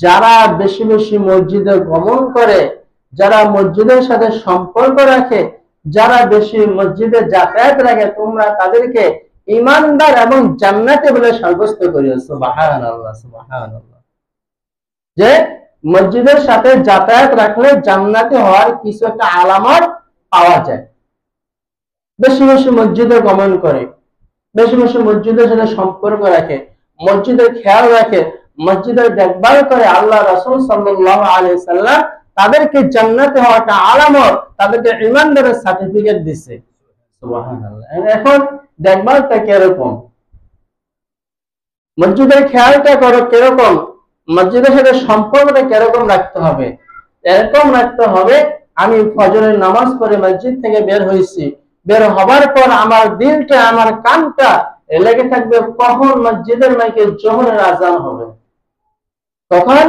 যারা বেশি বেশি মসজিদে গমন করে, যারা মসজিদের সাথে সম্পর্ক রাখে, যারা বেশি মসজিদে যাতায়াত রাখে, তোমরা তাদেরকে ইমানদার এবং জান্নাতি বলে সাব্যস্ত করিও। সুবহানাল্লাহ, সুবহানাল্লাহ। যে মসজিদের সাথে যাতায়াত রাখলে জান্নাতি হওয়ার কিছু একটা আলামত পাওয়া যায়। বেশি বেশি মসজিদে গমন করে, বেশি বেশি মসজিদের সাথে সম্পর্ক রাখে, মসজিদের খেয়াল রাখে, মসজিদের দেখভাল করে, আল্লাহ রাসূল সাল্লাল্লাহু আলাইহি সাল্লাম তাদেরকে জান্নাতে হওয়াটা আলামত, তাদেরকে ঈমানদারের সার্টিফিকেট দিছে। সুবহানাল্লাহ। এখন দেখভালটা কিরকম, মসজিদের খেয়ালটা করো কিরকম, মসজিদের সাথে সম্পর্কটা কিরকম রাখতে হবে। এরকম রাখতে হবে, আমি ফজরের নামাজ পড়ে মসজিদ থেকে বের হয়েছি, বের হবার পর আমার দিলটা, আমার কানটা লেগে থাকবে কখন মসজিদের মাইকে জোহরের আজান হবে, তখন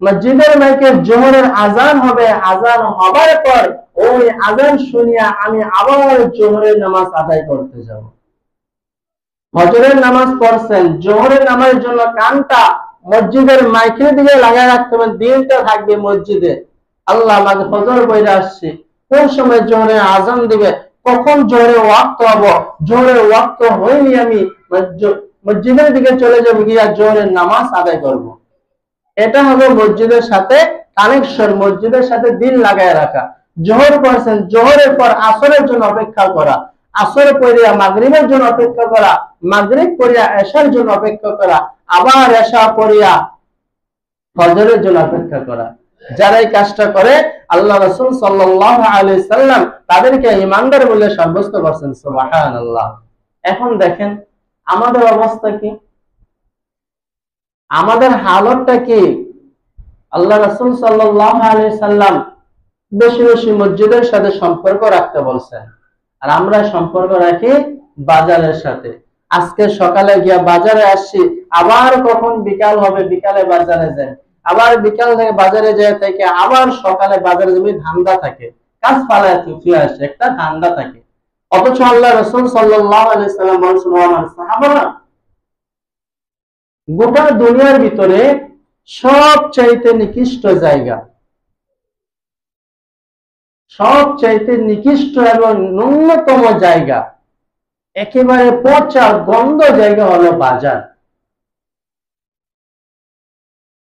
মসজিদের মাইকে জোহরের আজান হবে। আজান হবার পর ওই আজান শুনিয়া আমি আবার জোহরের নামাজ আদায় করতে যাব। ফজরের নামাজ পড়ছেন, জোহরের নামাজের জন্য কানটা মসজিদের মাইকের দিকে লাগায় রাখতে হবে, দিলটা থাকবে মসজিদে। আল্লাহ, আমাকে ফজর পড়ে আসছে, কোন সময় জোহরের আজান দিবে, কখন জোহরের ওয়াক্ত হবো, জোহরের ওয়াক্ত হয়নি আমি মসজিদের দিকে চলে যাবো, গিয়া জোহরের নামাজ আদায় করব। এটা হবে মসজিদের সাথে কানেকশন, মসজিদের সাথে দিল লাগায় রাখা। জোহর পড়ছেন, জোহরের পর আসরের জন্য অপেক্ষা করা, আসর পড়িয়া মাগরিবের জন্য অপেক্ষা করা, মাগরিব পড়িয়া এশার জন্য অপেক্ষা করা, আবার এশা পড়িয়া ফজরের জন্য অপেক্ষা করা। যারা এই কাজটা করে আল্লাহ রাসূল সাল্লাল্লাহু আলাইহি সাল্লাম তাদেরকে ঈমানদার বলে সাব্যস্ত করেছেন। সুবহানাল্লাহ। এখন দেখেন আমাদের অবস্থা কি, আমাদের হালতটা কি। আল্লাহ রাসূল সাল্লাল্লাহু আলাইহি সাল্লাম বেশি বেশি মসজিদের সাথে সম্পর্ক রাখতে বলছেন, আর আমরা সম্পর্ক রাখি বাজারের সাথে। আজকে সকালে গিয়া বাজারে আসছি, আবার কখন বিকাল হবে, বিকালে বাজারে যাই, আবার বিকাল থেকে বাজারে যায় থেকে আবার সকালে বাজারে যাবে, ধান্দা থাকে, কাজ পালায় ফিরে আসে, একটা ধান্দা থাকে। অথচ আল্লাহ রাসূল সাল্লাল্লাহু আলাইহি সাল্লাম বলেছেন, ও আমার সাহাবারা, গোটা দুনিয়ার ভিতরে সবচাইতে নিকৃষ্ট জায়গা, সবচাইতে নিকৃষ্ট এবং ন্যূনতম জায়গা, একেবারে পচা গন্ধ জায়গা হলো বাজার।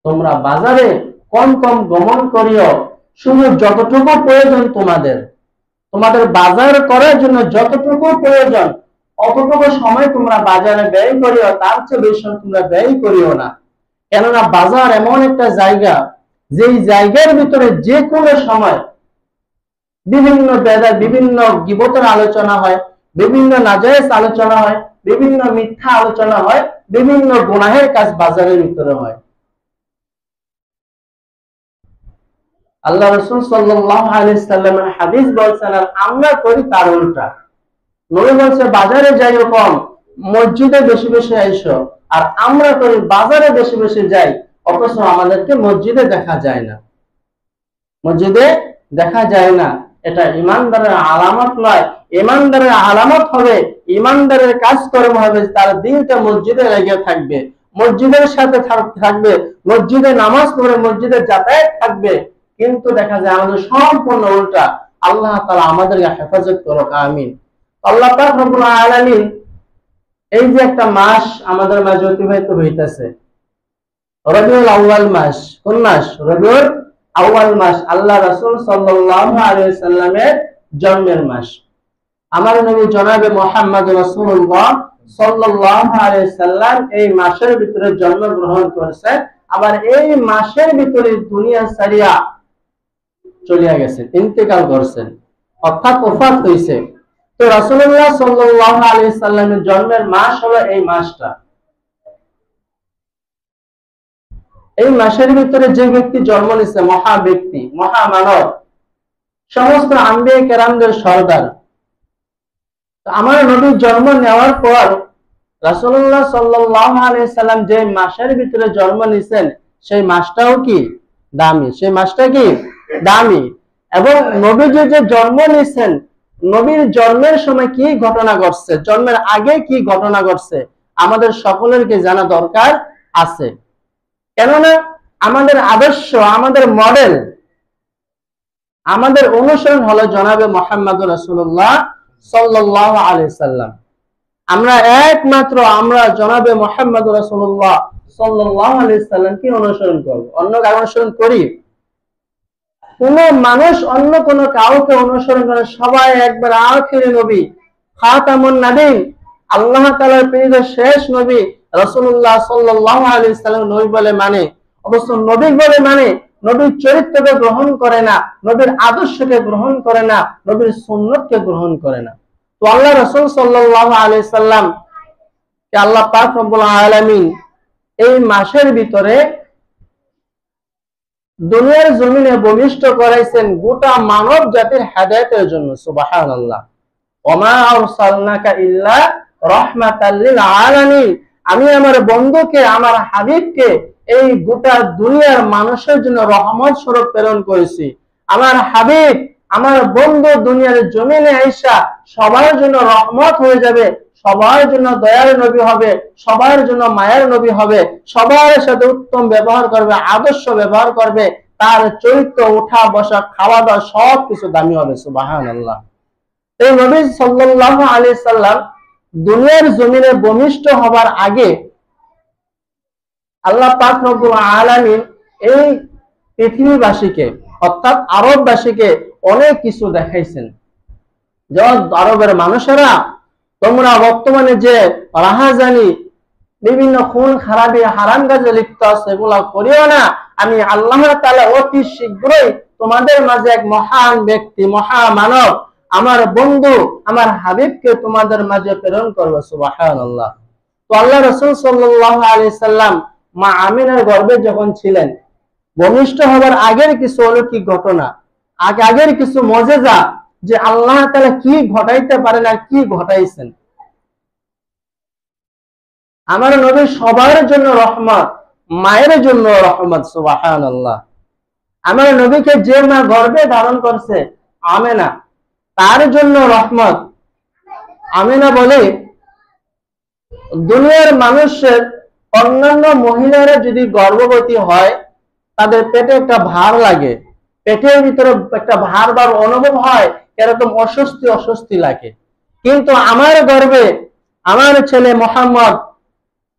তোমরা বাজারে কম কম গমন করিও, শুধু যতটুকু প্রয়োজন তোমাদের, তোমাদের বাজার করার জন্য যতটুকু প্রয়োজন অতটুকু সময় তোমরা বাজারে ব্যয় করিও, তার চেয়ে বেশি তোমরা ব্যয় করিও না। কেননা বাজার এমন একটা জায়গা, যেই জায়গার ভিতরে যে কোনো সময় বিভিন্ন বেদা, বিভিন্ন গীবতের আলোচনা হয়, বিভিন্ন নাজায়েজ আলোচনা হয়, বিভিন্ন মিথ্যা আলোচনা হয়, বিভিন্ন গুনাহের কাজ বাজারের ভিতরে হয়। আল্লাহ রাসূল সাল্লাল্লাহু আলাইহি সাল্লামের হাদিস বলছেন, আর আমরা করি তার উল্টা। নবী বলছে বাজারে যাইও কম, মসজিদে বেশি বেশি আইসো, আর আমরা করি বাজারে বেশি বেশি যাই, অথচ আমাদেরকে মসজিদে দেখা যায় না, মসজিদে দেখা যায় না। এটা ইমানদারের আলামত নয়। ইমানদারের আলামত হবে, ইমানদারের কাজকর্ম হবে, তার দিনটা মসজিদে লেগে থাকবে, মসজিদের সাথে থাকবে, মসজিদে নামাজ পড়ে মসজিদে যাতায়াত থাকবে। কিন্তু দেখা যায় আমাদের সম্পূর্ণ উল্টা। আল্লাহ তাআলা আমাদেরকে হেফাজত করুক, আমিন। আল্লাহ পাক রব্বুল আলামিন এই যে একটা মাস আমাদের মাঝে অতিবাহিত হইতেছে, রবিউল আউয়াল মাস। কোন মাস? রবিউল আউয়াল মাস, আল্লাহ রাসূল সাল্লাল্লাহু আলাইহি সাল্লামের জন্মের মাস। আমার নবী জনাবে মুহাম্মদ রাসূলুল্লাহ সাল্লাল্লাহু আলাইহি সাল্লাম এই মাসের ভিতরে জন্মগ্রহণ করেছেন, আবার এই মাসের ভিতরে দুনিয়া ছাড়িয়া চলিয়া গেছেন, ইন্তেকাল করছেন, অর্থাৎ ওফাত হইছে। তো রাসূলুল্লাহ সাল্লাল্লাহু আলাইহি সাল্লামের জন্মের মাস হলো এই মাসটা। এই মাসের ভিতরে যে ব্যক্তি জন্ম নিছে, মহা ব্যক্তি, মহামানব, সমস্ত আম্বিয়া কেরামদের সর্দার। আমার নবীর জন্ম নেওয়ার পর রাসূলুল্লাহ সাল্লাল্লাহু আলাইহি সাল্লাম যে মাসের ভিতরে জন্ম নিছেন, সেই মাসটাও কি দামি, সেই মাসটা কি দামি। এবং নবীজি যে জন্ম নিছেন, নবীর জন্মের সময় কি ঘটনা ঘটছে, জন্মের আগে কি ঘটনা ঘটছে, আমাদের সকলের কি জানা দরকার আছে। কেননা আমাদের আদর্শ, আমাদের মডেল, আমাদের অনুসরণ হলো জনাবে মুহাম্মদুর রাসূলুল্লাহ সাল্লাল্লাহু আলাইহি সাল্লাম। আমরা একমাত্র আমরা জনাবে মুহাম্মদুর রাসূলুল্লাহ সাল্লাল্লাহু আলাইহি সাল্লামকে অনুসরণ করব, অন্য কারো অনুসরণ করি? কোন মানুষ অন্য কোন কাউকে অনুসরণ করে? সবাই একবার আখিরি নবী, খাতামুন নবীন, আল্লাহ তাআলার প্রিয় শেষ নবী রাসূলুল্লাহ সাল্লাল্লাহু আলাইহি সাল্লাম নবী বলে মানে, অবশ্য নবী বলে মানে নবীর চরিত্রকে গ্রহণ করে না, নবীর আদর্শকে গ্রহণ করে না, নবীর সুন্নতকে গ্রহণ করে না। তো আল্লাহ রাসূল সাল্লাল্লাহু আলাইহি সাল্লাম কে আল্লাহ পাক রব্বুল আলামিন এই মাসের ভিতরে দুনিয়ার জমিনে ভূমিষ্ঠ করাইছেন গোটা মানব জাতির হেদায়েতের জন্য। সুবহানাল্লাহ। ওমা আরসালনাকা ইল্লা রাহমাতাল লিল আলামিন, আমি আমার বন্ধুকে, আমার হাবিবকে এই গোটা দুনিয়ার মানুষের জন্য রহমত স্বরূপ প্রেরণ করেছি। আমার হাবিব, আমার বন্ধু দুনিয়ার জমিনে আইসা সবার জন্য রহমত হয়ে যাবে, সবার জন্য দয়ার নবী হবে, সবার জন্য মায়ের নবী হবে, সবার সাথে উত্তম ব্যবহার করবে, আদর্শ ব্যবহার করবে, তার চরিত্র, উঠা বসা, খাওয়া দাওয়া সবকিছু দামি হবে। সুবহানাল্লাহ। এই নবী সাল্লাল্লাহু আলাইহি সাল্লাম দুনিয়ার জমিনে ভূমিষ্ঠ হবার আগে আল্লাহ পাক রব্বুল আলামিন এই পৃথিবীবাসীকে অর্থাৎ আরববাসীকে অনেক কিছু দেখাইছেন। যেমন আরবের মানুষেরা, তোমরা বর্তমানে যে রাহাজানি, বিভিন্ন খুন খারাপি, হারাম কাজে লিপ্ত আছে, এগুলা করিও না। আমি আল্লাহ তাআলা অতি শীঘ্রই তোমাদের মাঝে এক মহান ব্যক্তি, মহামানব, আমার বন্ধু, আমার হাবিবকে তোমাদের মাঝে প্রেরণ করবো। সুবহানাল্লাহ। তো আল্লাহ রাসূল সাল্লাল্লাহু আলাইহি সাল্লাম মা আমিনার গর্ভে যখন ছিলেন, ভূমিষ্ঠ হবার আগের কিছু অলৌকিক ঘটনা, আগের কিছু মুজিজা, যে আল্লাহ তাআলা কি ঘটাইতে পারেন আর কি ঘটাইছেন। আমার নবী সবার জন্য রহমত, মায়ের জন্য রহমত। সুবহানাল্লাহ। আমার নবীকে যে মা গর্ভে ধারণ করছে আমেনা, তার জন্য রহমত। আমেনা বলে, দুনিয়ার মানুষের অন্যান্য মহিলারা যদি গর্ভবতী হয়, তাদের পেটে একটা ভার লাগে, পেটের ভিতরে একটা ভার ভার অনুভব হয়, এরকম অস্বস্তি অস্বস্তি লাগে। কিন্তু আমার গর্ভে আমার ছেলে মুহাম্মদ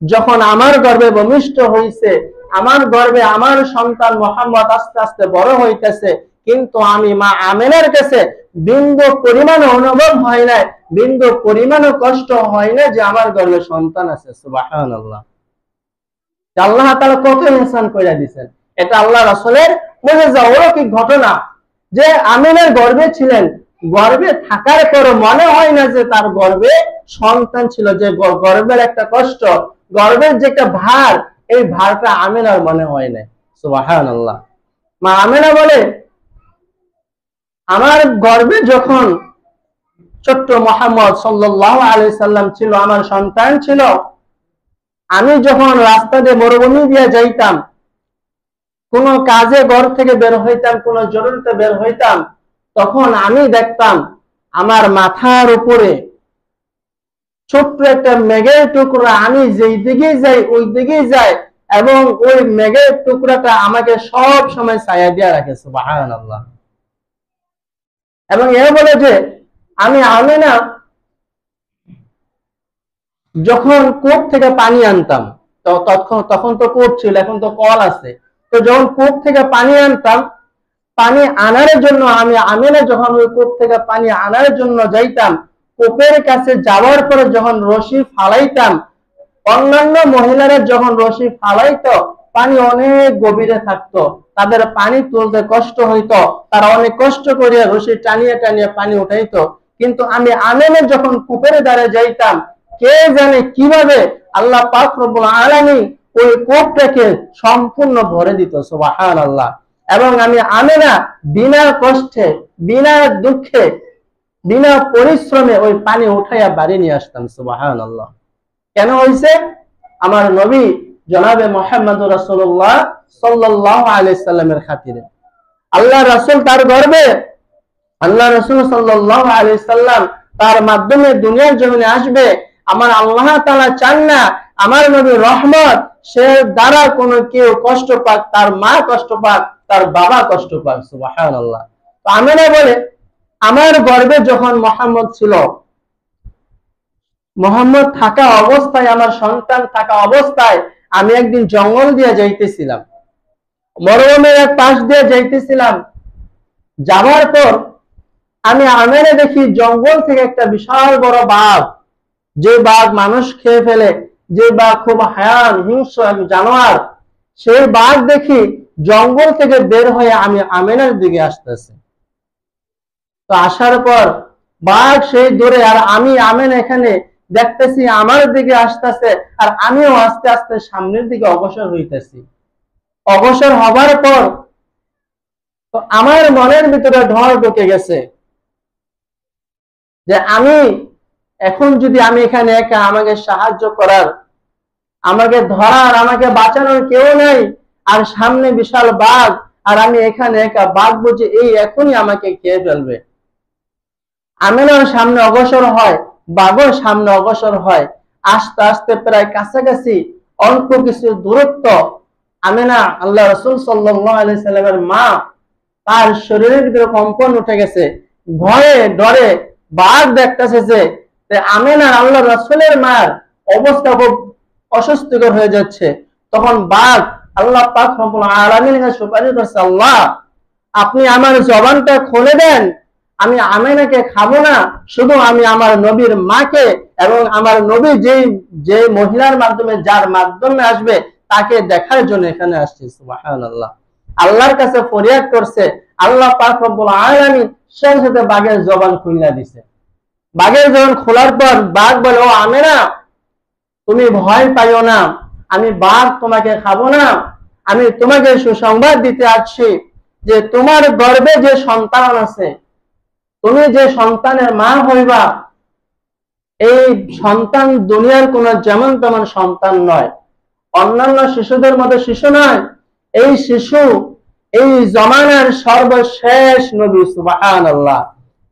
যখন আমার গর্ভে ভূমিষ্ঠ হয়েছে, আমার গর্ভে আমার সন্তান মুহাম্মদ আস্তে আস্তে বড় হইতেছে, কিন্তু আমি মা আমেনার কাছে বিন্দু পরিমাণ অনুভব হয় না, বিন্দু পরিমাণ কষ্ট হয় না যে আমার গর্ভে সন্তান আছে। সুবহানাল্লাহ। আল্লাহ তাআলা কত ইহসান করে দিয়েছেন। এটা আল্লাহ রাসূলের মুজিজা, অলৌকিক ঘটনা, যে আমিনার গর্ভে ছিলেন, গর্ভে থাকার পর মনে হয় না যে তার গর্ভে সন্তান ছিল, যে গর্ভের একটা কষ্ট, গর্ভের যে একটা ভার, এই ভারটা আমিনার মনে হয় না। সুবহানাল্লাহ। মা আমিনা বলে, আমার গর্ভে যখন ছোট্ট মুহাম্মদ সাল্লাল্লাহু আলাইহি সাল্লাম ছিল, আমার সন্তান ছিল, আমি যখন রাস্তা দিয়ে মরুভূমি দিয়ে যাইতাম, কোন কাজে ঘর থেকে বের হইতাম, কোন জরুরিতে বের হইতাম, তখন আমি দেখতাম আমার মাথার উপরে ছোট্ট একটা মেঘের টুকরা, আমি যেই দিকেই যাই ওই দিকেই যাই, এবং ওই মেঘের টুকরাটা আমাকে সব সময় ছায়া দিয়ে রাখে। সুবহানাল্লাহ। এবং এ বলে যে আমি আমিনা যখন কূপ থেকে পানি আনতাম, তো তখন তো কূপ ছিল, এখন তো কল আছে, তো যখন কূপ থেকে পানি আনতাম, পানি আনার জন্য আমি আমিনা যখন ওই কূপ থেকে পানি আনার জন্য যাইতাম, কূপের কাছে যাওয়ার পরে যখন রশি ফালাইতাম, অন্যান্য মহিলারা যখন রশি ফালাইতো, পানি অনেক গভীরে থাকতো, তাদের পানি তুলতে কষ্ট হইতো, তারা অনেক কষ্ট করে রশি টানিয়ে টানিয়ে পানি উঠাইতো। কিন্তু আমি আমিনা যখন কূপের ধারে যাইতাম, কে জানে কিভাবে আল্লাহ পাক রব্বুল আলামিন ওই কূপটাকে সম্পূর্ণ ভরে দিত। সুবহানাল্লাহ। এবং আমি আমিনা বিনা কষ্টে, বিনা দুঃখে, বিনা পরিশ্রমে ওই পানি উঠাইয়া বাড়ি নিয়ে আসতাম। সুবহানাল্লাহ। কেন হয়েছে? আমার নবী জনাবে মুহাম্মদুর রাসূলুল্লাহ সাল্লাল্লাহু আলাইহি সাল্লামের খাতিরে। আল্লাহ রাসূল তার গর্বে, আল্লাহ রাসূল সাল্লাল্লাহু আলাইহি সাল্লাম তার মাধ্যমে দুনিয়ার জমিনে আসবে, আমার আল্লাহ তাআলা চান না আমার নবীর রহমত সে দ্বারা কোনো কেউ কষ্ট পাক, তার মা কষ্ট পাক, তার বাবা কষ্ট পাক। সুবহানাল্লাহ। তো আমিনা বলে আমার গর্ভে যখন মুহাম্মদ ছিল, মুহাম্মদ থাকা অবস্থায়, আমার সন্তান থাকা অবস্থায় আমি একদিন জঙ্গল দিয়ে যাইতেছিলাম, মরুভূমির এক পাশ দিয়ে যাইতেছিলাম। যাওয়ার পর আমি আমেরে দেখি জঙ্গল থেকে একটা বিশাল বড় বাঘ, যে বাঘ মানুষ খেয়ে ফেলে, যে বাঘ খুব হায়ান হিংস্র এক জানোয়ার, সেই বাঘ দেখি জঙ্গল থেকে বের হয়ে আমি আমেনার দিকে আসতেছে। তো আসার পর বাঘ সেই দূরে, আর আমি আমেন এখানে দেখতেছি আমার দিকে আসতেছে, আর আমিও আস্তে আস্তে সামনের দিকে অগ্রসর হইতেছি। অগ্রসর হবার পর তো আমার মনের ভিতরে ঢল ঢুকে গেছে যে আমি এখন যদি আমি এখানে একা, আমাকে সাহায্য করার, আমাকে ধরার, আমাকে বাঁচানোর কেউ নেই, আর সামনে বিশাল বাঘ, আর আমি এখানে একা, বাঘ বুঝে এই এখনই আমাকে খেয়ে ফেলবে। আমিনার সামনে অগ্রসর হয়, বাঘও সামনে অগ্রসর হয়। আস্তে আস্তে প্রায় কাছাকাছি অল্প কিছু দূরত্ব, আমিনা আল্লাহ রাসূল সাল্লাল্লাহু আলাইহি সাল্লামের মা, তার শরীরের ভিতরে কম্পন উঠে গেছে, ভয়ে ডরে বাঘ দেখতেছে যে আমিনা আল্লাহ রাসূলের মার অবস্থা খুব অস্বস্তিকর হয়ে যাচ্ছে। তখন বাঘ আল্লাহ পাক রব্বুল আলামিনের কাছে সুপারিশ করছে, আল্লাহ আপনি আমার জবানটা খুলে দেন, আমি আমিনাকে খাবো না, শুধু আমি আমার নবীর মাকে এবং আমার নবী যে মহিলার মাধ্যমে, যার মাধ্যমে আসবে, তাকে দেখার জন্য এখানে আসছি। সুবহানাল্লাহ। আল্লাহর কাছে ফরিয়াদ করছে, আল্লাহ পাক রব্বুল আলামিন সাথে সাথে বাঘের জবান খুলে দিছে। বাঘের জবান খোলার পর বাঘ বলে, ও আমিনা তুমি ভয় পাইও না, আমি বাঘ তোমাকে খাবো না, আমি তোমাকে সুসংবাদ দিতে আসছি যে তোমার গর্ভে যে সন্তান আছে, তুমি যে সন্তানের মা হইবা, এই সন্তান দুনিয়ার কোন যেমন তেমন সন্তান নয়, অন্যান্য শিশুদের মতো শিশু নয়। এই শিশু এই জমানার সর্বশেষ নবী। সুবহানাল্লাহ।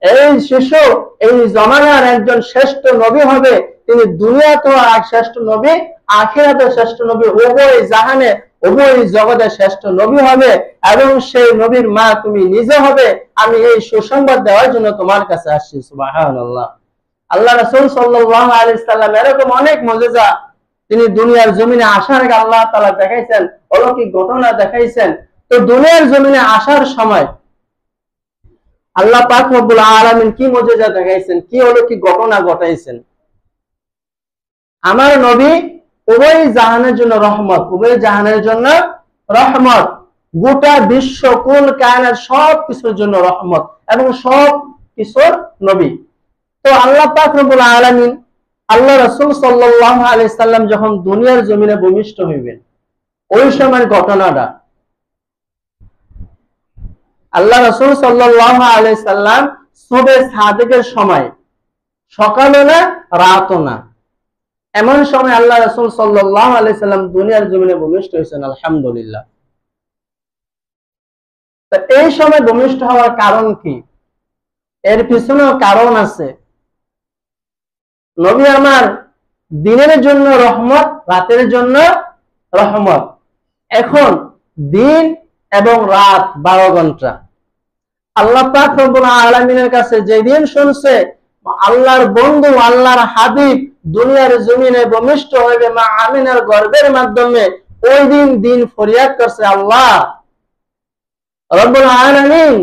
এই শিশু এই জমানার একজন শ্রেষ্ঠ নবী হবে। তিনি দুনিয়াতেও শ্রেষ্ঠ নবী, আখিরাতেও শ্রেষ্ঠ নবী, উভয় জাহানে উভয় জগতের শ্রেষ্ঠ নবী হবে, এবং সেই নবীর মা তুমি নিজে হবে। আমি এই সুসংবাদ দেওয়ার জন্য তোমার কাছে আসছি। সুবহানাল্লাহ। আল্লাহ রাসূল সাল্লাল্লাহু আলাইহি সাল্লাম এরকম অনেক মুজিজা তিনি দুনিয়ার জমিনে আসার আগে আল্লাহ তাআলা দেখাইছেন, অলৌকিক ঘটনা দেখাইছেন। তো দুনিয়ার জমিনে আসার সময় আল্লাহ পাক রব্বুল আলামিন কি মুজিজা দেখাইছেন, কি অলৌকিক ঘটনা ঘটাইছেন। আমার নবী উভয় জাহানের জন্য রহমত, উভয় জাহানের জন্য রহমত, গোটা বিশ্ব কুল কায়নাত সব কিছুর জন্য রহমত এবং সব কিছুর নবী। তো আল্লাহ পাক রব্বুল আলামিন আল্লাহ রাসূল সাল্লাল্লাহু আলাইহি সাল্লাম যখন দুনিয়ার জমিনে ভূমিষ্ঠ হইবেন, ওই সময়ের ঘটনাটা আল্লাহ রাসূল সাল্লাল্লাহু আলাইহি সাল্লাম সুবহে সাদিকের সময়, সকালও না রাতও না, এমন সময় আল্লাহ রাসূল সাল্লাল্লাহু আলাইহি সাল্লাম দুনিয়ার জমিনে ভূমিষ্ঠ হয়েছেন। আলহামদুলিল্লাহ। তো এই সময় ভূমিষ্ঠ হওয়ার কারণ কি? এর পিছনেও কারণ আছে। নবী আমার দিনের জন্য রহমত, রাতের জন্য রহমত। এখন দিন এবং রাত 12 ঘন্টা। আল্লাহ পাক রব্বুল আলামিনের কাছে যেদিন শুনছে আল্লাহর বন্ধু, আল্লাহর হাবিব দুনিয়ার জমিনে ভূমিষ্ঠ হইবে মা আমিনার গর্ভের মাধ্যমে, ওই দিন ফরিয়াদ করছে, আল্লাহ রব্বুল আলামিন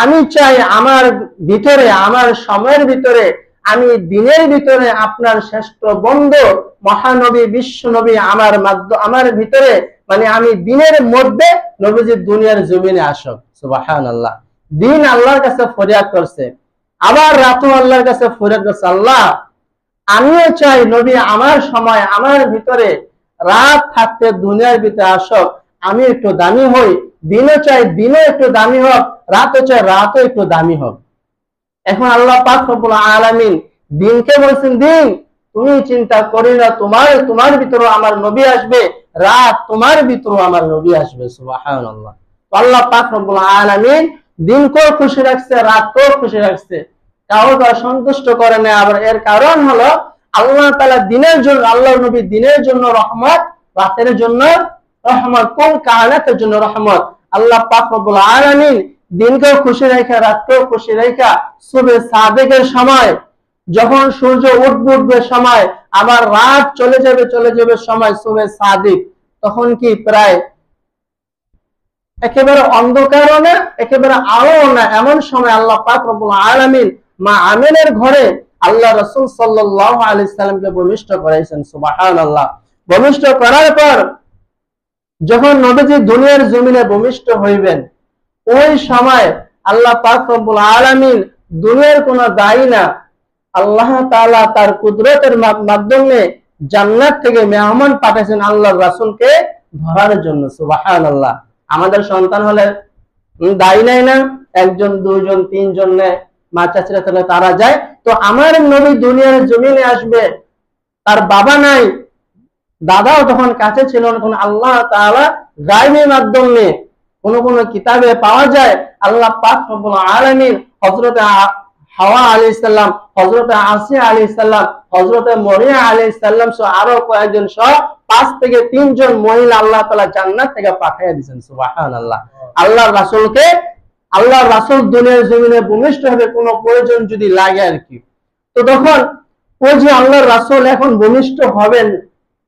আমি চাই আমার ভিতরে, আমার সময়ের ভিতরে, আমি দিনের ভিতরে আপনার শ্রেষ্ঠ বন্ধু মহানবী বিশ্ব নবী আমার ভিতরে, মানে আমি দিনের মধ্যে নবীজি দুনিয়ার জমিনে আসুক। সুবহানাল্লাহ। দিন আল্লাহর কাছে ফরিয়াদ করছে, আবার রাতও আল্লাহর কাছে ফরিয়াদ করছে, আল্লাহ আমিও চাই নবী আমার সময়, আমার ভিতরে রাত থাকতে দুনিয়ার ভিতরে আসুক, আমি একটু দামি হই। দিনও চাই দিনও একটু দামি হোক, রাতও চাই রাতও একটু দামি হোক। এখন আল্লাহ পাক রব্বুল আলামিন দিনকে বলছেন, দিন তুমি চিন্তা করি না, তোমার ভিতরে আমার নবী আসবে, রাত তোমার ভিতরে আমার নবী আসবে। সুবহানাল্লাহ। আল্লাহ পাক রব্বুল আলামিন দিনকেও খুশি রাখছে, রাতকেও খুশি রাখছে। কাউকে সন্তুষ্ট করে না। আবার এর কারণ হলো আল্লাহ তাআলা দিনের জন্য, আল্লাহ নবী দিনের জন্য রহমত, রাতের জন্য রহমত, কোন কায়নাতের জন্য রহমত। আল্লাহ পাক রব্বুল আলামিন দিনকেও খুশি রেখা, রাতকেও খুশি রেখা, সুবহে সাদিকের সময় যখন সূর্য উঠবে সময়, আবার রাত চলে যাবে সময় সুবহে সাদিক, তখন কি প্রায় একেবারে অন্ধকারও না, একেবারে আলো না, এমন সময় আল্লাহ পাক রব্বুল আলামিন মা আমিনের ঘরে আল্লাহ রাসূল সাল্লাল্লাহু আলাইহি সাল্লামকে ভূমিষ্ঠ করাইছেন। সুবহানাল্লাহ। ভূমিষ্ঠ করার পর যখন নবীজি দুনিয়ার জমিনে ভূমিষ্ঠ হইবেন, ওই সময় আল্লাহ পাক রব্বুল আলামিন দুনিয়ার কোনো দায়ী না, আল্লাহ তাআলা তার কুদরতের মাধ্যমে জান্নাত থেকে মেহমান পাঠাইছেন আল্লাহর রাসূলকে ধরার জন্য। সুবহানাল্লাহ। আমাদের সন্তান হলে দায়ী নাই না, একজন দুইজন তিনজন নেয়, মা চাচিরা তাহলে তারা যায়। তো আমার নবী দুনিয়ার জমিনে আসবে, তার বাবা নাই, দাদাও তখন কাছে ছিল না, তখন আল্লাহ তাআলা গায়বী মাধ্যমে কোন কোন কিতাবে পাওয়া যায় আল্লাহ পাক রব্বুল আলামিন হযরত হাওয়া আলাইহিস সালাম, হযরত আসিয়া আলাইহিস সালাম, হযরত মরিয়া আলাইহিস সালাম সহ আরো কয়েকজন সহ 5 থেকে 3 জন মহিলা আল্লাহ তাআলা জান্নাত থেকে পাঠিয়ে দিয়েছেন। সুবহানাল্লাহ। আল্লাহর রাসূলকে, আল্লাহর রাসূল দুনিয়ার জমিনে ভূমিষ্ঠ হবে কোনো প্রয়োজন যদি লাগে আর কি। তো তখন ওই যে আল্লাহর রাসূল এখন ভূমিষ্ঠ হবেন,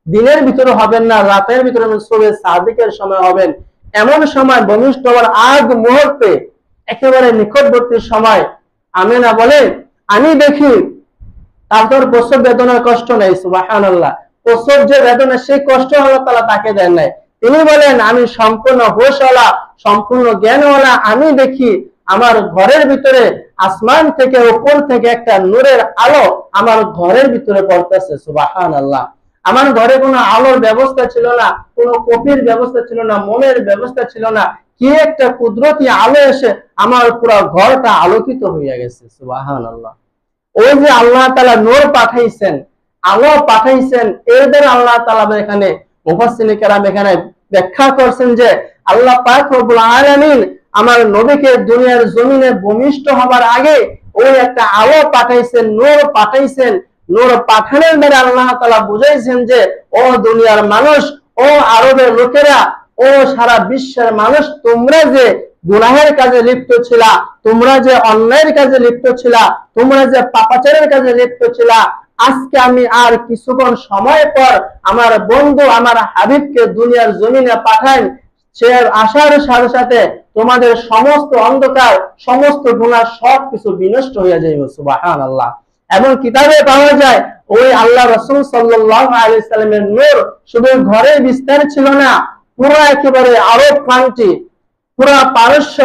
দিনের ভিতরে হবেন না, রাতের ভিতরে সুবহে সাদিকের সময় হবেন, এমন সময় ভূমিষ্ঠ হওয়ার আগ মুহূর্তে একেবারে নিকটবর্তী সময় আমিনা বলে, আমি দেখি তারপর প্রসব বেদনার কষ্ট নেই। সুবহানাল্লাহ। প্রসব যে বেদনা, সেই কষ্ট আল্লাহ তাআলা তাকে দেন নাই। তিনি বলেন, আমি সম্পূর্ণ হোশওয়ালা, সম্পূর্ণ জ্ঞানওয়ালা, আমি দেখি আমার ঘরের ভিতরে আসমান থেকে উপর থেকে একটা নূরের আলো আমার ঘরের ভিতরে পড়তেছে। সুবহানাল্লাহ। আমার ঘরে কোনো আলোর ব্যবস্থা ছিল না, কোনো কপির ব্যবস্থা ছিল না, মনের ব্যবস্থা ছিল না, কি একটা কুদরতি আলো এসে আমার পুরো ঘরটা আলোকিত হয়ে গেছে। সুবহানাল্লাহ। ওই যে আল্লাহ তাআলা নূর পাঠাইছেন, আলো পাঠাইছেন, এর দ্বারা আল্লাহ তাআলা এখানে মুফাসসিরিনে কেরাম এখানে ব্যাখ্যা করছেন যে আল্লাহ পাক রব্বুল আলামিন আমার নবীকে দুনিয়ার জমিনে ভূমিষ্ঠ হবার আগে ওই একটা আলো পাঠাইছেন, নূর পাঠাইছেন। নূর পাঠানোর দ্বারা আল্লাহ তাআলা বুঝাইছেন যে ও দুনিয়ার মানুষ, ও আরবের লোকেরা, ও সারা বিশ্বের মানুষ, তোমরা যে গুনাহের কাজে লিপ্ত ছিলা, তোমরা যে অন্যায়ের কাজে লিপ্ত ছিলা, তোমরা যে পাপাচারের কাজে লিপ্ত ছিলা, আজকে আমি আর কিছুক্ষণ সময় পর আমার বন্ধু, আমার হাবিবকে দুনিয়ার জমিনে পাঠাই, সে আসার সাথে সাথে তোমাদের সমস্ত অন্ধকার, সমস্ত গুনাহ সবকিছু বিনষ্ট হয়ে যাবে। সুবহানাল্লাহ। এবং কিতাবে পাওয়া যায় ওই আল্লাহ রাসূল সাল্লাল্লাহু আলাইহি সাল্লামের নূর শুধু ঘরে বিস্তার ছিল না, পুরো একেবারে আরব প্রান্তে, পুরো পারস্য,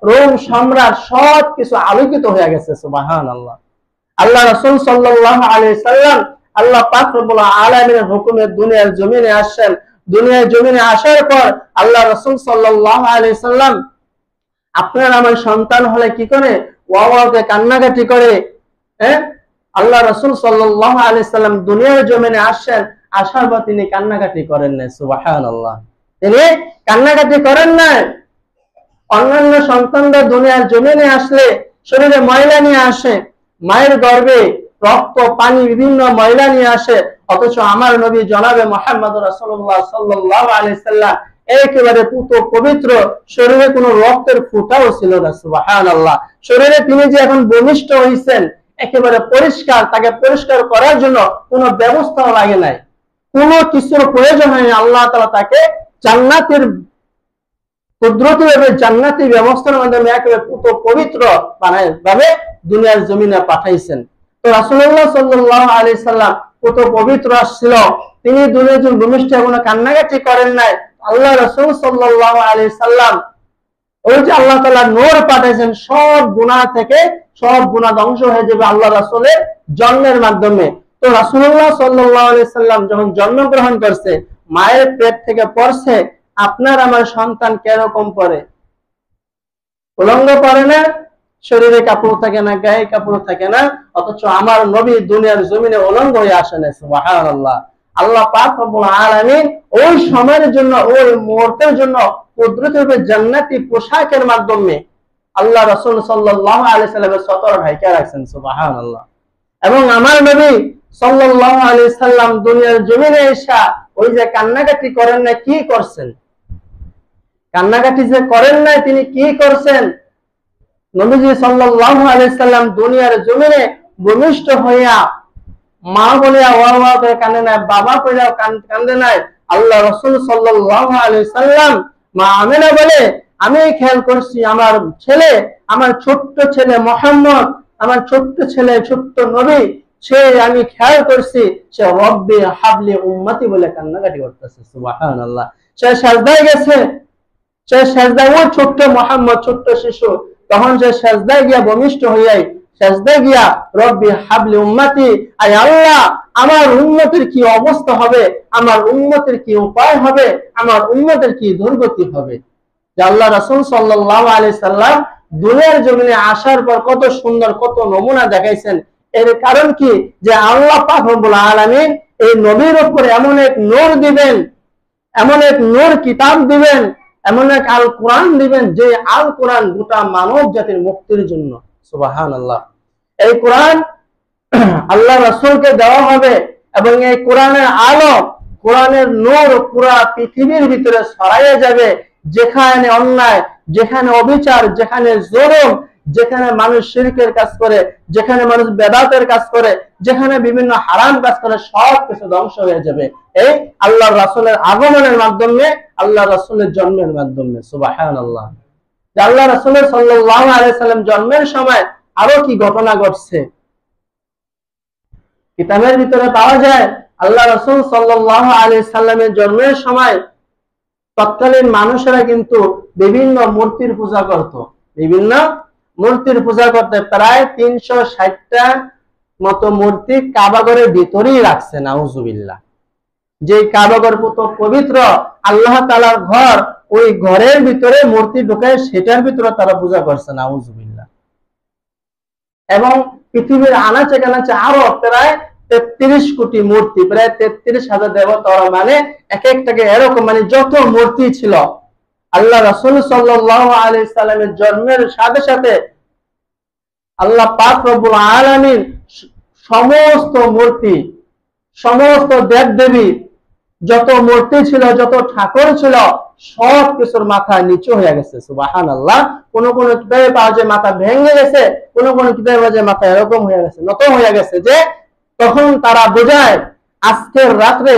রোম সম্রাট সবকিছু আলোকিত হয়ে গেছে। সুবহানাল্লাহ। আল্লাহ রাসূল সাল্লাল্লাহু আলাইহি সাল্লাম আল্লাহ পাক রব্বুল আলামিনের হুকুমে দুনিয়ার জমিনে আসেন। দুনিয়ার জমিনে আসার পর আল্লাহ রাসূল সাল্লাল্লাহু আলাইহি সাল্লাম আপনার আমার সন্তান হলে কি করে, ওয়াওয়াকে কান্নাকাটি করে। হ্যাঁ, আল্লাহ রাসূল সাল্লাল্লাহু আলাইহি সাল্লাম দুনিয়ার জমিনে আসেন, আসার পর তিনি কান্নাকাটি করেন না। সুবহানাল্লাহ। তিনি কান্নাকাটি করেন না। অন্যান্য সন্তানরা দুনিয়ার জমিনে আসলে শরীরে ময়লা নিয়ে আসে, মায়ের গর্ভে রক্ত, পানি, বিভিন্ন ময়লা নিয়ে আসে, অথচ আমার নবী জনাবে মুহাম্মদ রাসূলুল্লাহ সাল্লাল্লাহু আলাইহি সাল্লাম একেবারে পুত পবিত্র, শরীরে কোনো রক্তের ফোঁটাও ছিল না। সুবহানাল্লাহ। শরীরে তিনি যে এখন ভূমিষ্ঠ হয়েছেন একেবারে পরিষ্কার, তাকে পরিষ্কার করার জন্য কোনো ব্যবস্থাও লাগে নাই, কোনো কিছুর প্রয়োজন হয়নি। আল্লাহ তাআলা তাকে জান্নাতের কুদরতি ভাবে, জান্নাতি ব্যবস্থার মাধ্যমে একেবারে পুত পবিত্র বানায় ভাবে দুনিয়ার জমিনে পাঠাইছেন। তো রাসূলুল্লাহ সাল্লাল্লাহু আলাইহি সাল্লাম পুত পবিত্র আসছিল, তিনি দুনিয়ার জন্য ভূমিষ্ঠ, কোনো কান্নাকাটি করেন নাই। আল্লাহ রাসূল সাল্লাল্লাহু আলাইহি সাল্লাম ওই যে আল্লাহ তাআলা নূর পাঠাইছেন, সব গুনাহ থেকে সব গুনাহ ধ্বংস হয়ে যাবে আল্লাহ রাসূলের জন্মের মাধ্যমে। তো রাসূলুল্লাহ সাল্লাল্লাহু আলাইহি সাল্লাম যখন জন্মগ্রহণ করছে, মায়ের পেট থেকে পড়ছে, আপনার আমার সন্তান কিরকম পড়ে? উলঙ্গ পড়ে না, শরীরে কাপড় থাকে না, গায়ে কাপড় থাকে না, অথচ আমার নবী দুনিয়ার জমিনে উলঙ্গ হয়ে আসেন। সুবহানাল্লাহ। আল্লাহ পাক রব্বুল আলামিন ওই সময়ের জন্য, ওই মুহূর্তের জন্য কুদরতি ভাবে জান্নাতি পোশাকের মাধ্যমে আল্লাহ রাসূল সাল্লাল্লাহু আলাইহি সাল্লামের সতর ঢাইকা রাখছেন। সুবহানাল্লাহ। এবং আমার নবী সাল্লাল্লাহু আলাইহি সাল্লাম দুনিয়ার জমিনে এসে ওই যে কান্নাকাটি করেন না, কি করছেন? কান্নাকাটি যে করেন না, তিনি কি করছেন? নবীজি সাল্লাল্লাহু আলাইহি সাল্লাম দুনিয়ার জমিনে ভূমিষ্ঠ হইয়া মা বলিয়া ওয়া ওয়া করে কান্দে নাই, বাবা কইরা কান্দে নাই। আল্লাহ রাসূল সাল্লাল্লাহু আলাইহি সাল্লাম মা আমিনা বলে, আমি খেয়াল করছি আমার ছেলে, আমার ছোট্ট ছেলে মুহাম্মদ, আমার ছোট্ট ছেলে, ছোট্ট নবী, সে আমি খেয়াল করছি সে রব্বি হাবলি উম্মতি বলে কান্নাকাটি করতেছে। সুবহানাল্লাহ। সে সাজদায় গেছে, সে সাজদায়, ওই ছোট্ট মুহাম্মদ, ছোট্ট শিশু, তখন সে সাজদায় গিয়া ভূমিষ্ঠ হইয়াই সাজদায় গিয়া রব্বি হাবলি উম্মতি, আয় আল্লাহ আমার উম্মতের কি অবস্থা হবে, আমার উম্মতের কি উপায় হবে, আমার উম্মতের কি দুর্গতি হবে। যে আল্লাহ রাসূল সাল্লাল্লাহু আলাইহি সাল্লাম দুনিয়ার জমিনে আসার পর কত সুন্দর, কত নমুনা দেখাইছেন। এর কারণ কি? যে আল্লাহ পাক রব্বুল আলামিন এই নবীর উপরে এমন এক নূর দিবেন, এমন এক নূর কিতাব দিবেন, এমন এক আল কোরআন দিবেন, যে আল কোরআন গোটা মানব জাতির মুক্তির জন্য। সুবহানাল্লাহ। এই কোরআন আল্লাহ রাসূলকে দেওয়া হবে এবং এই কোরআনের আলো, কোরআনের নূর পুরা পৃথিবীর ভিতরে ছড়াইয়া যাবে। যেখানে অন্যায়, যেখানে অবিচার, যেখানে জুলুম, যেখানে মানুষ শিরকের কাজ করে, যেখানে মানুষ বেদাতের কাজ করে, যেখানে বিভিন্ন হারাম কাজ করে, সব কিছু ধ্বংস হয়ে যাবে এই আল্লাহর রাসূলের আগমনের মাধ্যমে, আল্লাহর রাসূলের জন্মের মাধ্যমে। সুবহানাল্লাহ। আল্লাহ রাসূল সাল্লাল্লাহু আলাইহি সাল্লাম জন্মের সময় আরো কি ঘটনা ঘটছে কিতাবের ভিতরে পাওয়া যায়। আল্লাহ রাসূল সাল্লাল্লাহু আলাইহি সাল্লামের জন্মের সময় তৎকালীন মানুষেরা কিন্তু বিভিন্ন মূর্তির পূজা করত, বিভিন্ন মূর্তির পূজা করতে। প্রায় 360টা মতো মূর্তি কাবাগরের ভিতরেই রাখছে। নাউজুবিল্লাহ। যে কাবাগর পবিত্র আল্লাহ তাআলার ঘর, ওই ঘরের ভিতরে মূর্তি ঢুকায়, সেটার ভিতরে তারা পূজা করছে। নাউজুবিল্লাহ। এবং পৃথিবীর আনাচে কানাচে আরো প্রায় 33 কোটি মূর্তি, প্রায় 33,000 দেবতা, মানে এক একটাকে এরকম, মানে যত মূর্তি ছিল। আল্লাহ রাসূল সাল্লাল্লাহু আলাইহি সাল্লামের জন্মের সাথে সাথে আল্লাহ পাক রব্বুল আলামিন সমস্ত মূর্তি, সমস্ত দেবদেবী, যত মূর্তি ছিল, যত ঠাকুর ছিল, সব কিছুর মাথা নিচু হয়ে গেছে। সুবহানাল্লাহ। কোন কোন কিতাবে পাওয়া যায় মাথা ভেঙে গেছে, কোন কোন কিতাবে পাওয়া যায় মাথা এরকম হয়ে গেছে, নত হয়ে গেছে। যে তখন তারা বোঝায় আজকের রাত্রে,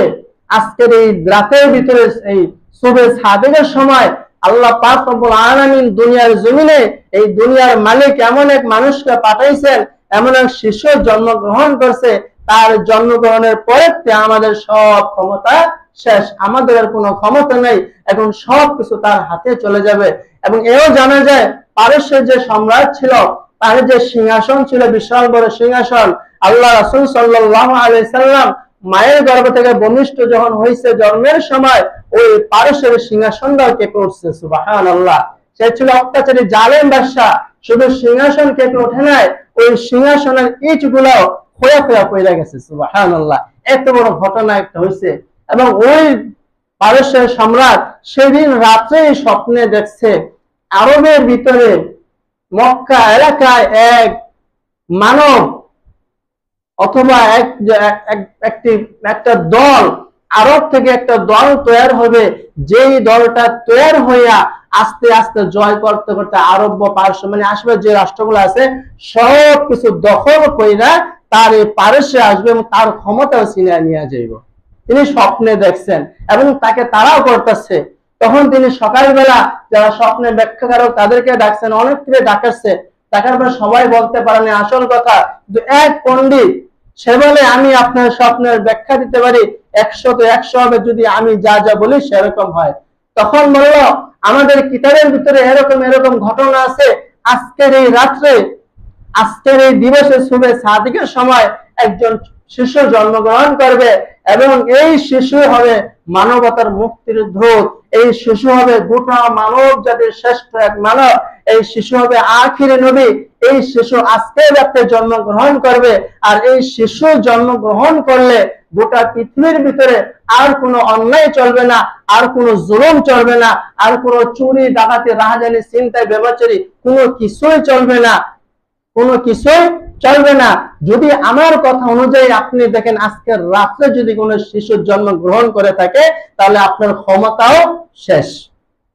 আজকের এই রাতের ভিতরে, এই সুবে সাদিকের সময় আল্লাহ পাক রব্বুল আলামিন দুনিয়ার জমিনে, এই দুনিয়ার মালিক এমন এক মানুষকে পাঠাইছেন, এমন এক শিশু জন্মগ্রহণ করছে, তার জন্মগ্রহণের পরে আমাদের সব ক্ষমতা শেষ, আমাদের আর কোনো ক্ষমতা নেই, এখন সবকিছু তার হাতে চলে যাবে। এবং এও জানা যায় পারস্যের যে সম্রাট ছিল, তার যে সিংহাসন ছিল, বিশাল বড় সিংহাসন, আল্লাহ রাসূল সাল্লাল্লাহু আলাইহি সাল্লাম মায়ের গর্ভ থেকে ভূমিষ্ঠ যখন হয়েছে, জন্মের সময় ওই পারস্যের সিংহাসনটাও কেঁপে উঠছে। সুবহানাল্লাহ। সে ছিল অত্যাচারী জালেম বাদশা, শুধু সিংহাসন কেঁপে ওঠে নাই, ওই সিংহাসনের ইট গুলো খোয়া খোয়া পড়ে গেছে। সুবহানাল্লাহ। এত বড় ঘটনা একটা হয়েছে। এবং ওই পারস্যের সম্রাট সেদিন রাত্রে স্বপ্নে দেখছে আরবের ভিতরে মক্কা এলাকায় এক মানব অথবা একটা দল, আরব থেকে একটা দল তৈরি হবে, যেই দলটা তৈরি হইয়া আস্তে আস্তে জয় করতে করতে আরব পারস্য, মানে আসবে যে রাষ্ট্রগুলো আছে, সব কিছু দখল কইরা তার এই পারস্যে আসবে এবং তার ক্ষমতাও ছিনিয়ে নিয়ে যাইব। তিনি স্বপ্নে দেখছেন এবং তাকে তারাও করতেছে। তখন তিনি সকালবেলা যারা স্বপ্নে ব্যাখ্যাকারক তাদেরকে ডাকছেন, অনেককে ডাকাচ্ছে। ডাকার পর সবাই বলতে পারেনি আসল কথা, কিন্তু এক পণ্ডিত সে বলে আমি আপনার স্বপ্নের ব্যাখ্যা দিতে পারি, 100 তো 100 হবে যদি আমি যা যা বলি সেরকম হয়। তখন বলল আমাদের কিতাবের ভিতরে এরকম এরকম ঘটনা আছে, আজকের এই রাত্রে, আজকের এই দিবসে সুবে সাদিকের সময় একজন শিশু জন্মগ্রহণ করবে এবং এই শিশু হবে মানবতার মুক্তির দূত, এই শিশু হবে গোটা মানব জাতির শ্রেষ্ঠ এক মানব, এই শিশু হবে আখিরি নবী। এই শিশু আজকে রাতে জন্মগ্রহণ করবে, আর এই শিশু জন্মগ্রহণ করলে গোটা পৃথিবীর ভিতরে আর কোনো অন্যায় চলবে না, আর কোনো জুলুম চলবে না, আর কোনো চুরি ডাকাতি রাহাজানি চিন্তায় ব্যবচারী কোনো কিছুই চলবে না, কোনো কিছুই চলবে না। যদি আমার কথা অনুযায়ী আপনি দেখেন আজকের রাত্রে যদি কোনো শিশুর জন্ম গ্রহণ করে থাকে তাহলে আপনার ক্ষমতাও শেষ।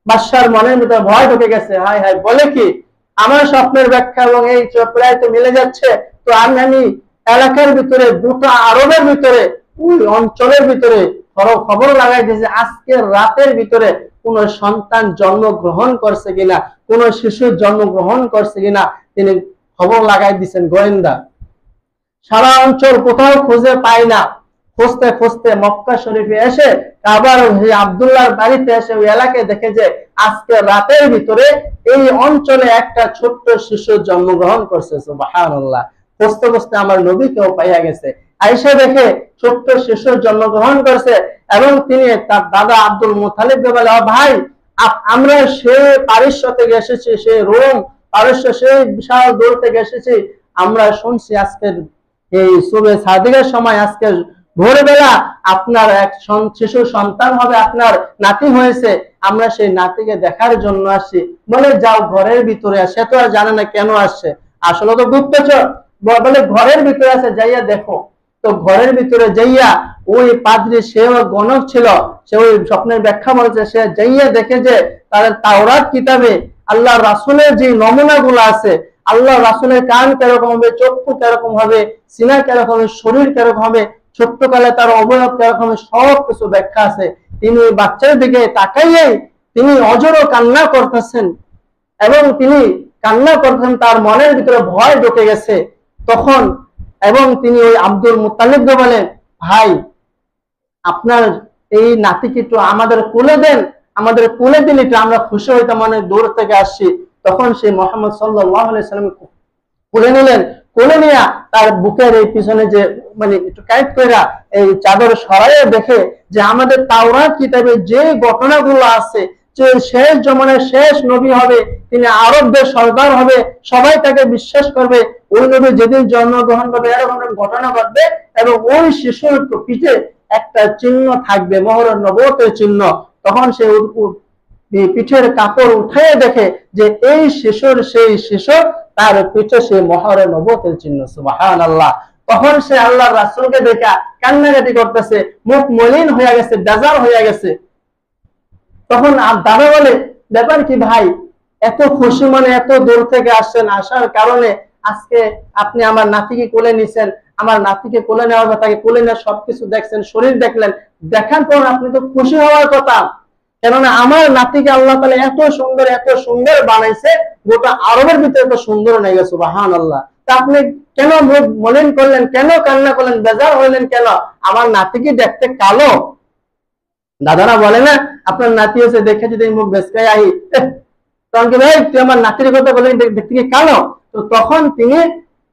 বাদশার মনের ভিতরে ভয় ঢুকে গেছে, হায় হায় বলে কি, আমার স্বপ্নের ব্যাখ্যা এবং এই প্রায় তো মিলে যাচ্ছে, তো আমি এলাকার ভিতরে গোটা আরবের ভিতরে ওই অঞ্চলের ভিতরে খবর লাগাই দিয়েছে আজকের রাতের ভিতরে কোন সন্তান জন্মগ্রহণ করছে কিনা, কোন শিশু জন্মগ্রহণ করছে কিনা তিনি খবর লাগাই দিচ্ছেন গোয়েন্দা। সারা অঞ্চল কোথাও খুঁজে পায় না, খুঁজতে খুঁজতে মক্কা শরীফে এসে আবার আব্দুল্লাহর বাড়িতে এসে ওই এলাকায় দেখে যে আজকে রাতের ভিতরে এই অঞ্চলে একটা ছোট্ট শিশু জন্মগ্রহণ করছে। সুবহানাল্লাহ। খুঁজতে খুঁজতে আমার নবীকেও পাইয়া গেছে। আয়েশা দেখে ছোট্ট শিশু জন্মগ্রহণ করছে এবং তিনি তার দাদা আব্দুল মুতালিবকে বলে, ভাই আমরা সে পারস্য থেকে এসেছি, সে রোম পারস্য, সেই বিশাল দূর থেকে এসেছি, আমরা শুনছি আজকের এই সুবে সাদিকের সময় আজকে ভোরবেলা আপনার এক শিশু সন্তান হবে, আপনার নাতি হয়েছে, আমরা সেই নাতিকে দেখার জন্য আসছি। বলে যাও ঘরের ভিতরে। সে তো আর জানে না কেন আসছে, আসলে তো গুপ্তচর। বলে ঘরের ভিতরে আছে, যাইয়া দেখো। তো ঘরের ভিতরে যাইয়া ওই পাদ্রী, সেও গণক ছিল, সে ওই স্বপ্নের ব্যাখ্যা বলছে, সে যাইয়া দেখে যে তার তাওরাত কিতাবে আল্লাহ রাসূলের যে নমুনা গুলো আছে, আল্লাহ রাসূলের কান কিরকম হবে, চক্ষু কিরকম হবে, সিনা কিরকম হবে, শরীর কিরকম হবে, ছোট্টকালে তার অবয়ব কিরকম হবে, সব কিছু ব্যাখ্যা আছে। তিনি ওই বাচ্চার দিকে তাকাইয়ে তিনি অজর কান্না করতেছেন এবং তিনি কান্না করতেছেন, তার মনের ভিতরে ভয় ঢুকে গেছে তখন। এবং তিনি ওই আব্দুল মুত্তালিবকে বলেন, ভাই আপনার এই নাতিকে একটু আমাদের কোলে দেন, আমাদের কোলে দিলে একটু আমরা খুশি হইতাম, মানে দূর থেকে আসছি। তখন সেই মুহাম্মদ সাল্লাল্লাহু আলাইহি সাল্লাম কোলে নিলেন, কোলে নিয়ে তার বুকের এই পিছনে যে মানে একটু কাইট কইরা এই চাদর সরাইয়া দেখে যে আমাদের তাওরাত কিতাবে যে ঘটনাগুলো আছে, যে শেষ জমানার শেষ নবী হবে, তিনি আরবদের সরদার হবে, সবাই তাকে বিশ্বাস করবে, ওই নবী যেদিন জন্মগ্রহণ করবে এরকম ঘটনা ঘটবে এবং ওই শিশুর পিঠে একটা চিহ্ন থাকবে, মোহরের নবুয়তের চিহ্ন। তখন সে পিঠের কাপড় উঠে দেখে যে এই শিশুর সেই শিশু, তার পিঠে সে মোহরের নবুয়তের চিহ্ন। সুবহানাল্লাহ। তখন সে আল্লাহর রাসূলকে দেখা কান্নাকাটি করতেছে, মুখ মলিন হয়ে গেছে, বেজার হয়ে গেছে। তখন দাদা বলে, ব্যাপার কি ভাই, এত খুশি মনে এত দূর থেকে আসছেন, আসার কারণে আজকে আপনি আমার নাতিকে কোলে নিছেন, আমার নাতিকে কোলে নেওয়ার কথা, তাকে কোলে নিয়ে সবকিছু দেখছেন, শরীর দেখলেন, দেখার পর আপনি তো খুশি হওয়ার কথা, কেননা আমার নাতিকে আল্লাহ তাআলা এত সুন্দর বানাইছে, গোটা আরবের ভিতরে এত সুন্দর নেই। সুবহানাল্লাহ। তা আপনি কেন মুখ মলিন করলেন, কেন কান্না করলেন, বেজার হইলেন কেন? আমার নাতি কি দেখতে কালো? দাদারা বলে না, আপনার নাতি হচ্ছে দেখে যদি মুখ বেসকাই আহি, তখন কি ভাই তুই আমার নাতির কথা বলে দেখতে কি কালো? তো তখন তিনি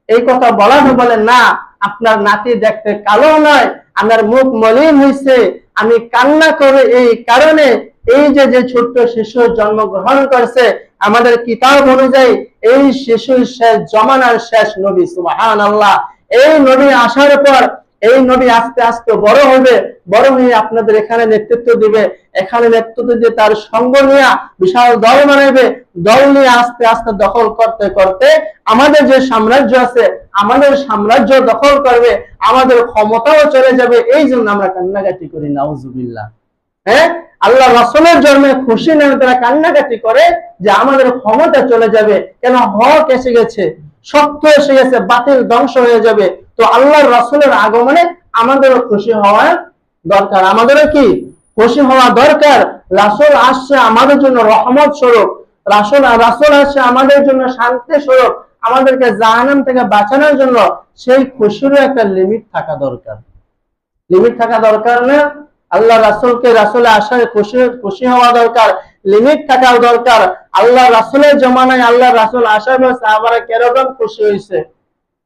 এই কথা বলার বলেন, না আপনার নাতি দেখতে কালো নয়, আমার মুখ মলিন হয়েছে, আমি কান্না করে এই কারণে এই যে ছোট্ট শিশু জন্মগ্রহণ করছে, আমাদের কিতাব অনুযায়ী এই শিশু শেষ জমানার শেষ নবী। সুবহানাল্লাহ। এই নবী আসার পর এই নবী আস্তে আস্তে বড় হবে, বড় হয়ে আপনাদের এখানে নেতৃত্ব দিবে, এখানে নেতৃত্ব দিয়ে তার সঙ্গ নিয়ে বিশাল দল বানাবে, দল নিয়ে আস্তে আস্তে দখল করতে করতে আমাদের যে সাম্রাজ্য আছে, আমাদের সাম্রাজ্য দখল করবে, আমাদের ক্ষমতাও চলে যাবে। এই জন্য আমরা কান্নাকাটি করি, নাউজুবিল্লাহ। হ্যাঁ, আল্লাহ রাসূলের জন্মে খুশি নেই, তারা কান্নাকাটি করে যে আমাদের ক্ষমতা চলে যাবে, কেন হক এসে গেছে, সত্য এসে গেছে, বাতিল ধ্বংস হয়ে যাবে। তো আল্লাহর রাসূলের আগমনে আমাদেরও খুশি হওয়া দরকার, আমাদেরও কি খুশি হওয়া দরকার। রাসূল আসছে আমাদের জন্য রহমত স্বরূপ, রাসূল আসছে আমাদের জন্য শান্তি স্বরূপ, আমাদেরকে জাহান্নাম থেকে বাঁচানোর জন্য। সেই খুশিরও একটা লিমিট থাকা দরকার, লিমিট থাকা দরকার না? আল্লাহ রাসূলকে রাসূলে আসায় খুশি হওয়া দরকার, লিমিট থাকা দরকার। আল্লাহ রাসূলের জমানায় আল্লাহ রাসূল আসার পর সাহাবারা কিরকম খুশি হয়েছে,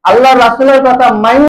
আল্লাহ রাসূলের কথা মাইন্ড